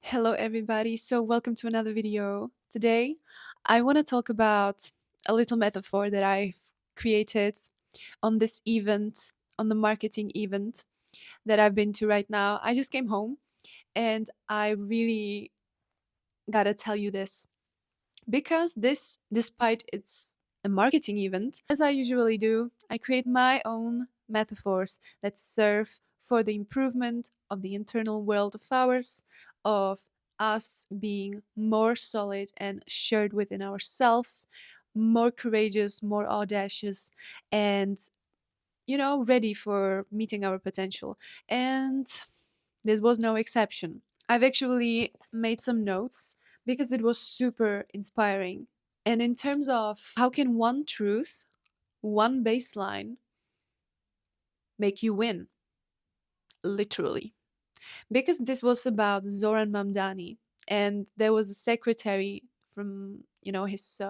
Hello everybody, so welcome to another video. Today I want to talk about a little metaphor that I've created on this event, on the marketing event that I've been to right now. I just came home and I really gotta tell you this because this, despite it's a marketing event, as I usually do, I create my own metaphors that serve for the improvement of the internal world of ours, of us being more solid and assured within ourselves, more courageous, more audacious, and ready for meeting our potential. And this was no exception. I've actually made some notes because it was super inspiring. And in terms of how can one truth, one baseline make you win, literally. Because this was about Zoran Mamdani, and there was a secretary from, his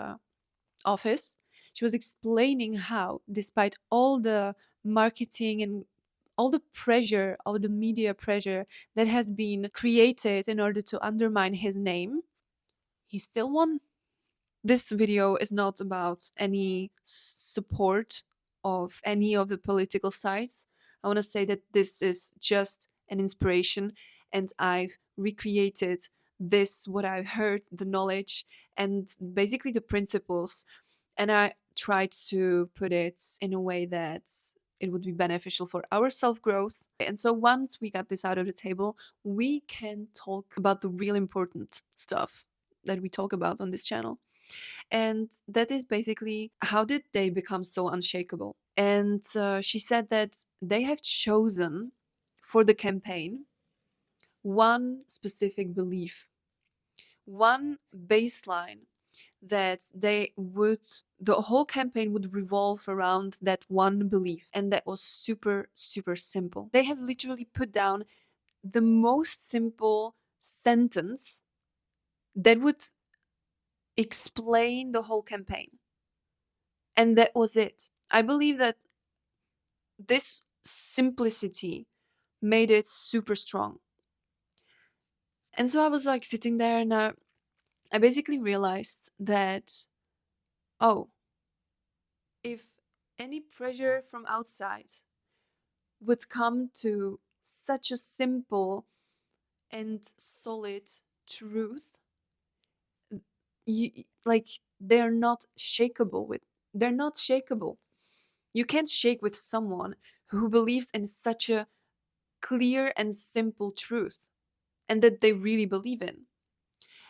office. She was explaining how, despite all the marketing and all the pressure, all the media pressure that has been created in order to undermine his name, he still won. This video is not about any support of any of the political sides. I want to say that this is just an inspiration, and I've recreated this, what I've heard, the knowledge, and basically the principles, and I tried to put it in a way that it would be beneficial for our self growth. And so once we got this out of the table, we can talk about the real important stuff that we talk about on this channel. And that is basically, how did they become so unshakable? And she said that they have chosen for the campaign one specific belief, one baseline that the whole campaign would revolve around that one belief. And that was super, super simple. They have literally put down the most simple sentence that would explain the whole campaign. And that was it. I believe that this simplicity made it super strong. And so I was like sitting there and I basically realized that, oh, if any pressure from outside would come to such a simple and solid truth, like they're not shakable. You can't shake with someone who believes in such a clear and simple truth and that they really believe in.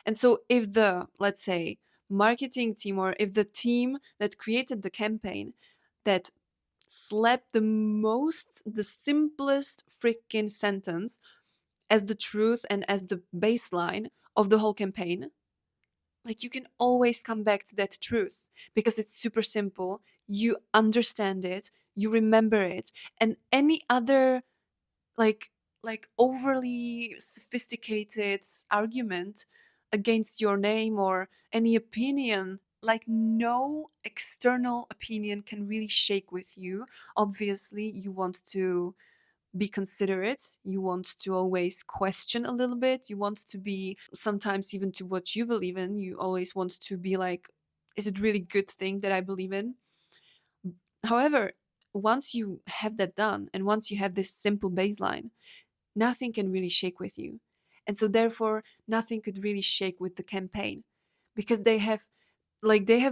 And so if the, let's say, marketing team, or if the team that created the campaign that slapped the simplest freaking sentence as the truth and as the baseline of the whole campaign, like, you can always come back to that truth because it's super simple. You understand it, you remember it, and any other like overly sophisticated argument against your name or any opinion, like, no external opinion can really shake with you. Obviously you want to be considerate, you want to always question a little bit, you want to be, sometimes even to what you believe in, you always want to be like, is it really good thing that I believe in? However, once you have that done and once you have this simple baseline, nothing can really shake with you. And so therefore nothing could really shake with the campaign, because they have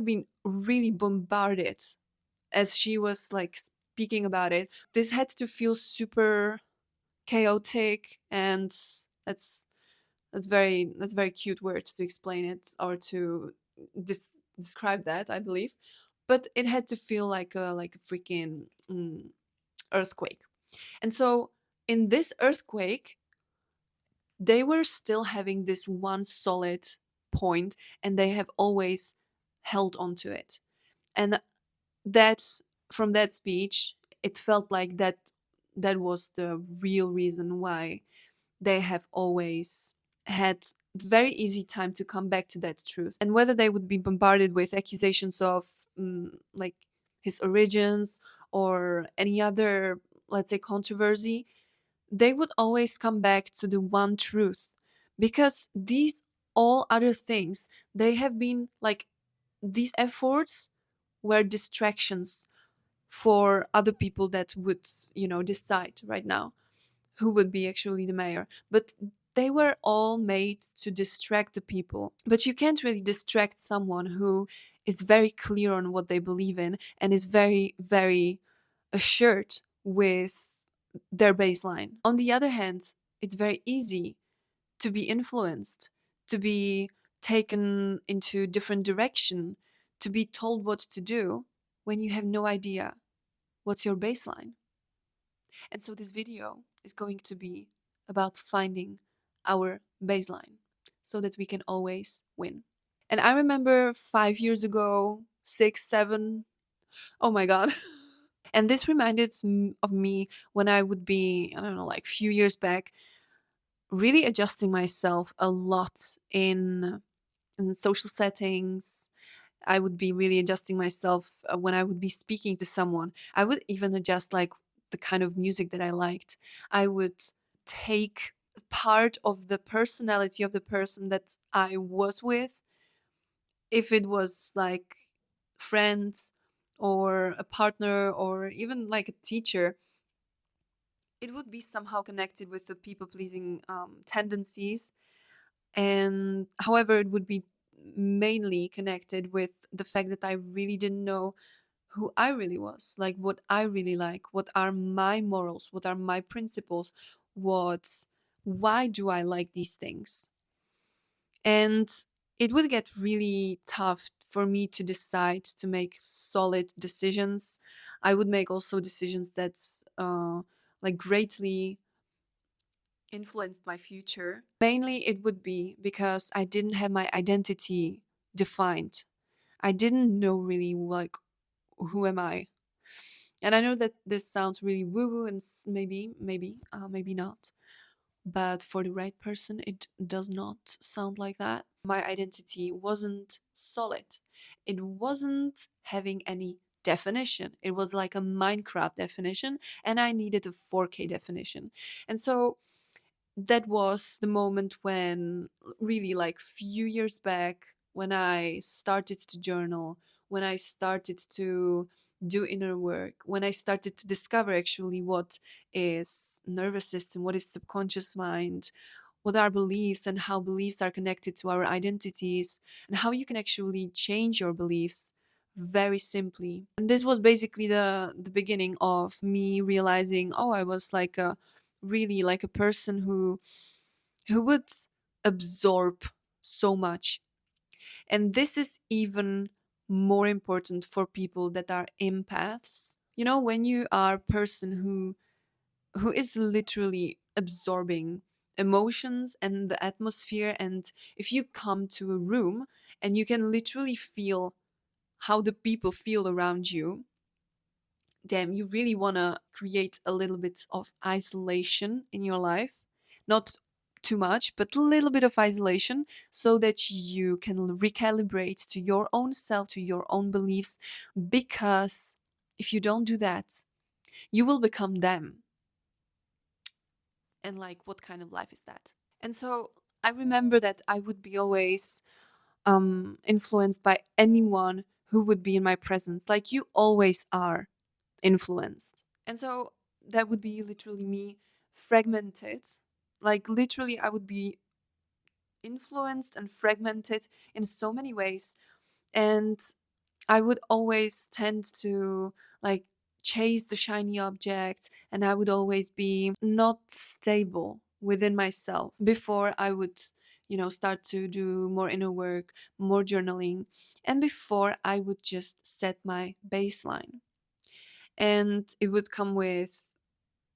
been really bombarded. As she was like speaking about it, this had to feel super chaotic, and that's that's very cute words to explain it, or to describe that, I believe. But it had to feel like a freaking earthquake. And so in this earthquake, they were still having this one solid point, and they have always held on to it. And that's, from that speech, it felt like that was the real reason why they have always had very easy time to come back to that truth. And whether they would be bombarded with accusations of like his origins or any other, let's say, controversy, they would always come back to the one truth, because these all other things, they have been like, these efforts were distractions for other people that would, decide right now who would be actually the mayor. But they were all made to distract the people. But you can't really distract someone who is very clear on what they believe in and is very, very assured with their baseline. On the other hand, it's very easy to be influenced, to be taken into different direction, to be told what to do when you have no idea what's your baseline. And so this video is going to be about finding our baseline so that we can always win. And I remember 5 years ago, six, seven, oh my God. And this reminded of me when I would be, I don't know, like few years back, really adjusting myself a lot in social settings. I would be really adjusting myself when I would be speaking to someone. I would even adjust like the kind of music that I liked. I would take part of the personality of the person that I was with, if it was like friends or a partner or even like a teacher. It would be somehow connected with the people pleasing tendencies, and however it would be mainly connected with the fact that I really didn't know who I really was, like what I really like, what are my morals, what are my principles, what why do I like these things. And it would get really tough for me to decide to make solid decisions. I would make also decisions that like greatly influenced my future. Mainly, it would be because I didn't have my identity defined. I didn't know really like who am I. And I know that this sounds really woo woo and maybe not. But for the right person, it does not sound like that. My identity wasn't solid. It wasn't having any definition. It was like a Minecraft definition, and I needed a 4K definition. And so that was the moment when, really like few years back, when I started to journal, when I started to do inner work, when I started to discover actually what is nervous system, what is subconscious mind, what are beliefs and how beliefs are connected to our identities, and how you can actually change your beliefs very simply. And this was basically the beginning of me realizing, oh, I was like a really like a person who would absorb so much. And this is even more important for people that are empaths. You know, when you are a person who is literally absorbing emotions and the atmosphere, and if you come to a room and you can literally feel how the people feel around you, damn, you really want to create a little bit of isolation in your life. Not too much, but a little bit of isolation so that you can recalibrate to your own self, to your own beliefs. Because if you don't do that, you will become them. And like, what kind of life is that? And so I remember that I would be always influenced by anyone who would be in my presence. Like, you always are influenced. And so that would be literally me fragmented. Like, literally, I would be influenced and fragmented in so many ways. And I would always tend to like chase the shiny object, and I would always be not stable within myself before I would, start to do more inner work, more journaling, and before I would just set my baseline. And it would come with,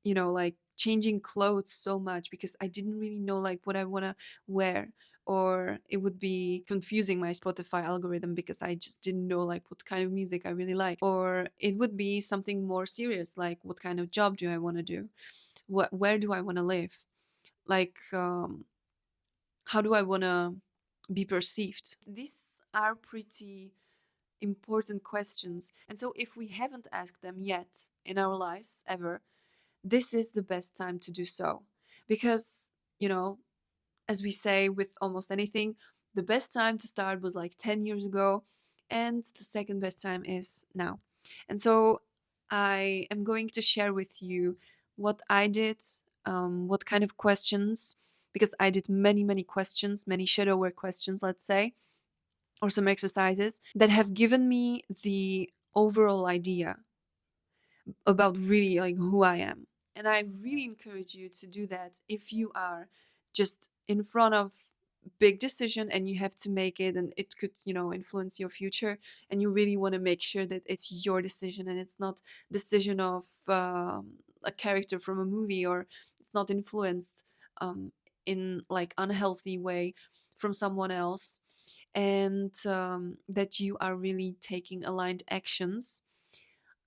like changing clothes so much because I didn't really know like what I want to wear. Or it would be confusing my Spotify algorithm because I just didn't know like what kind of music I really like. Or it would be something more serious, like what kind of job do I want to do? Where do I want to live? Like, how do I want to be perceived? These are pretty important questions. And so if we haven't asked them yet in our lives ever, this is the best time to do so. Because, you know, as we say with almost anything, the best time to start was like 10 years ago, and the second best time is now. And so I am going to share with you what I did, what kind of questions, because I did many, many questions, many shadow work questions, let's say, or some exercises that have given me the overall idea about really like who I am. And I really encourage you to do that if you are just in front of big decision and you have to make it, and it could, influence your future, and you really want to make sure that it's your decision and it's not decision of a character from a movie, or it's not influenced in like unhealthy way from someone else, and that you are really taking aligned actions.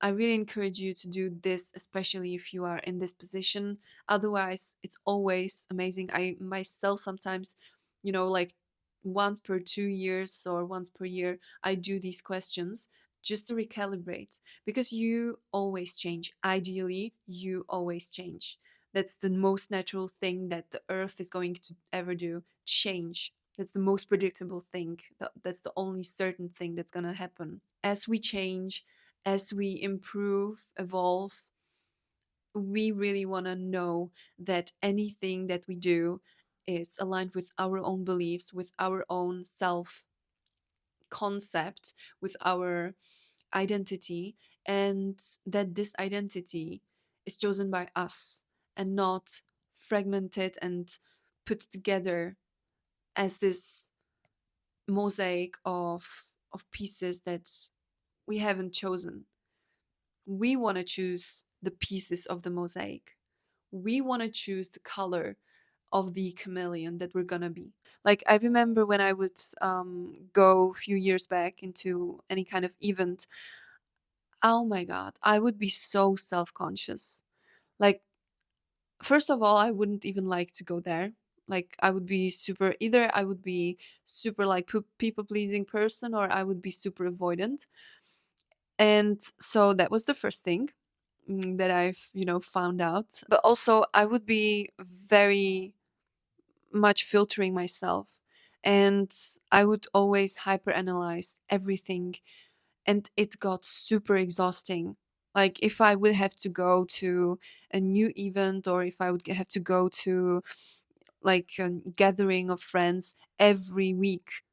I really encourage you to do this, especially if you are in this position. Otherwise, it's always amazing. I myself sometimes, like once per 2 years or once per year, I do these questions just to recalibrate, because you always change. Ideally, you always change. That's the most natural thing that the earth is going to ever do, change. That's the most predictable thing. That's the only certain thing that's going to happen. As we change, as we improve, evolve, we really want to know that anything that we do is aligned with our own beliefs, with our own self concept, with our identity, and that this identity is chosen by us and not fragmented and put together as this mosaic of pieces that we haven't chosen. We want to choose the pieces of the mosaic. We want to choose the color of the chameleon that we're gonna be. Like, I remember when I would go a few years back into any kind of event, oh my god, I would be so self conscious. Like, first of all, I wouldn't even like to go there. Like, I would be super, either I would be super like people pleasing person, or I would be super avoidant. And so that was the first thing that I've, found out. But also, I would be very much filtering myself, and I would always hyperanalyze everything, and it got super exhausting. Like, if I would have to go to a new event, or if I would have to go to like a gathering of friends every week,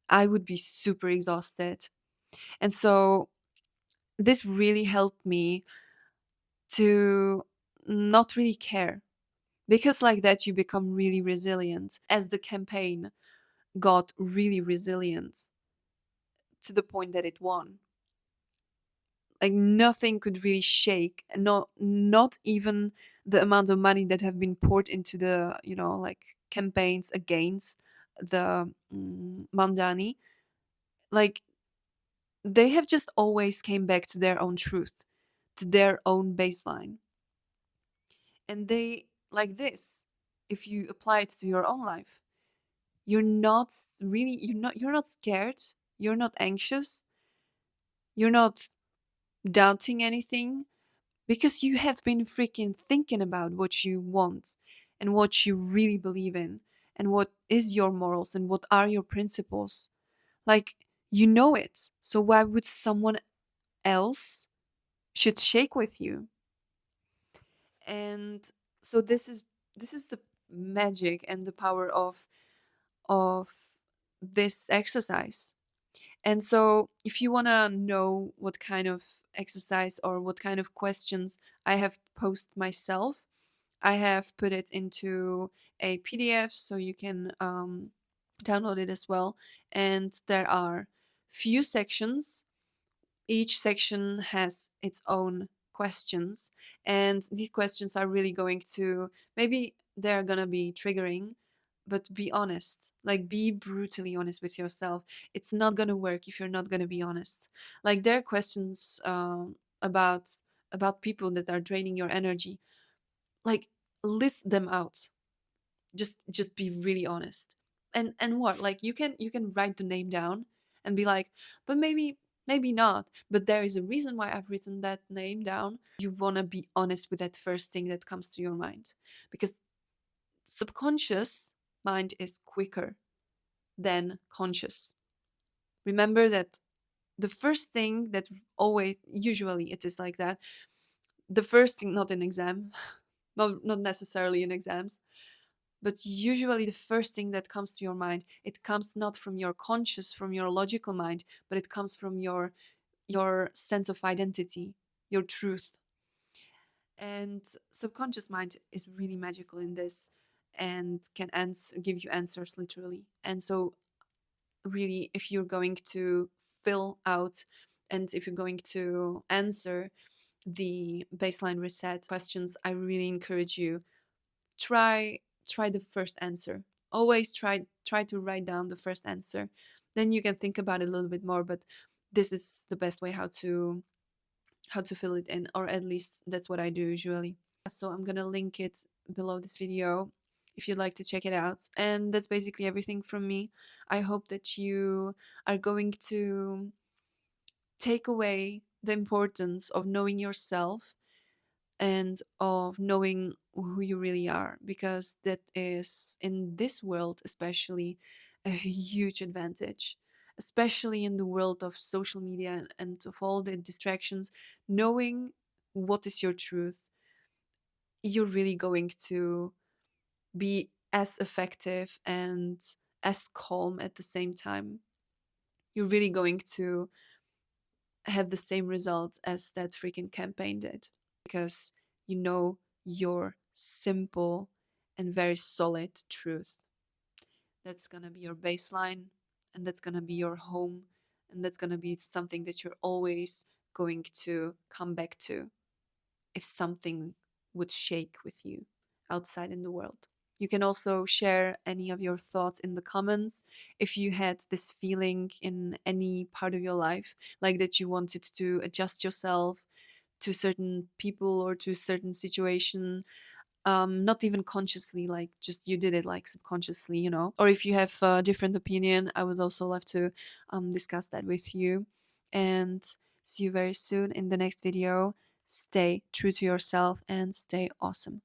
I would be super exhausted. And so this really helped me to not really care, because like that you become really resilient. As the campaign got really resilient to the point that it won, like nothing could really shake, not even the amount of money that have been poured into the, like campaigns against the Mandani. Like, they have just always came back to their own truth, to their own baseline. And they, like this, if you apply it to your own life, you're not scared, you're not anxious, you're not doubting anything, because you have been freaking thinking about what you want and what you really believe in, and what is your morals and what are your principles. Like, you know it, so why would someone else should shake with you? And so this is the magic and the power of this exercise. And so, if you want to know what kind of exercise or what kind of questions I have posed myself, I have put it into a PDF, so you can download it as well. And there are few sections. Each section has its own questions, and these questions are really going to, maybe they're gonna be triggering, but be honest. Like, be brutally honest with yourself. It's not gonna work if you're not gonna be honest. Like, there are questions about people that are draining your energy. Like, list them out. Just be really honest. And what, like, you can write the name down and be like, but maybe not, but there is a reason why I've written that name down. You want to be honest with that first thing that comes to your mind, because subconscious mind is quicker than conscious. Remember that the first thing that always, usually it is like that, the first thing, not in exam, not necessarily in exams, but usually the first thing that comes to your mind, it comes not from your conscious, from your logical mind, but it comes from your sense of identity, your truth. And subconscious mind is really magical in this and can give you answers literally. And so really, if you're going to fill out and if you're going to answer the baseline reset questions, I really encourage you, try the first answer. Always try to write down the first answer. Then you can think about it a little bit more, but this is the best way how to fill it in, or at least that's what I do usually. So I'm gonna link it below this video if you'd like to check it out. And that's basically everything from me. I hope that you are going to take away the importance of knowing yourself and of knowing who you really are, because that is, in this world especially, a huge advantage, especially in the world of social media and of all the distractions. Knowing what is your truth, you're really going to be as effective and as calm at the same time. You're really going to have the same results as that freaking campaign did, because you know your simple and very solid truth. That's gonna be your baseline, and that's gonna be your home, and that's gonna be something that you're always going to come back to if something would shake with you outside in the world. You can also share any of your thoughts in the comments if you had this feeling in any part of your life, like that you wanted to adjust yourself to certain people or to a certain situation, not even consciously, like just you did it like subconsciously. Or if you have a different opinion, I would also love to discuss that with you. And see you very soon in the next video. Stay true to yourself and stay awesome.